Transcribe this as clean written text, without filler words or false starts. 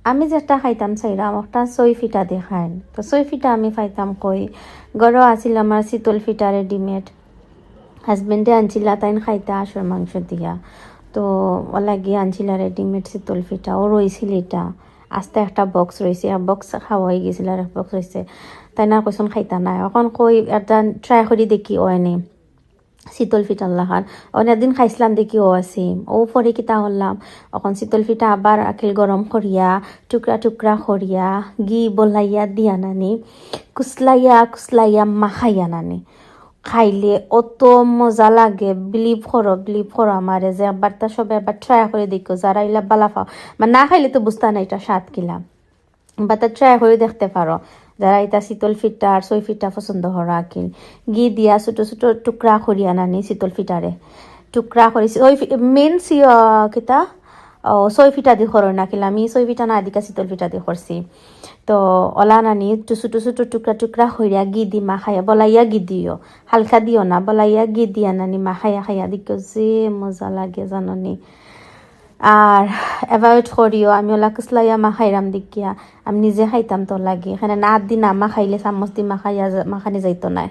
আমি যেটা খাইতাম চাইলাম একটা 6 ফিটা দেখাইন তো 6 ফিটা আমি খাইতাম কই গরো আছিল আমার শীতল ফিটা রেডিমেড হাজবেন্ডে আনছিলা তাইন খাইতা হাঁসের মাংস দিয়া তো ওলা গিয়ে আনছিলা রেডিমেড শীতল ফিটা ও রয়েছিল এটা আস্তে একটা বক্স রয়েছে আর বক্স খাওয়া হয়ে গেছিল আর বক্স রয়েছে তাই না কইসন খাইতা নাই এখন কই একটা ট্রাই করি দেখি ও এনে শীতল ফিটা আল্লাহার অনেকদিন খাইছিলাম দেখি ও আছি ও পরে কিতা হলাম এখন শীতল ফিটা আবার আকিল গরম করিয়া টুকরা টুকরা করিয়া ঘি বলাইয়া দিয়া নানি কুসলাইয়া মাখাইয়া নানি খাইলে অত মজা লাগে বিলিভ করো আমারে যে একবার তা সবে একবার ট্রাই করে দেখো যারা ইলা বালা খাও মানে না খাইলে তো বুঝতে না এটা স্বাদ কিলাম বা তা ট্রাই করে দেখতে পারো যারা এটা শীতল ফিটা আর 6 ফিটা পছন্দ করা আকিল ঘি দিয়া ছোট ছোট টুকরা করিয়া নানি শীতল ফিটারে টুকরা করি মেন কিতা 6 ফিটা দি করো নাকিল আমি 6 ফিটা না দিকা শীতল ফিটা দি করছি তো ওলা নানি ছোট ছোট টুকরা টুকরা হইয়া ঘি দি মাখাইয়া বলাইয়া ঘি দিও হালকা দিও না বলাইয়া ঘি দিয়া নানি মাখাইয়া খাইয়া দিকে যে মজা লাগে জাননি আর অ্যাভয়েড করিও আমি ওলা কুসলাইয়া মাখাইরাম দেখিয়া আমি নিজে খাইতাম তো লাগে এখানে না দিন আমা খাইলে চামচ দি মাখানি যাইতো নাই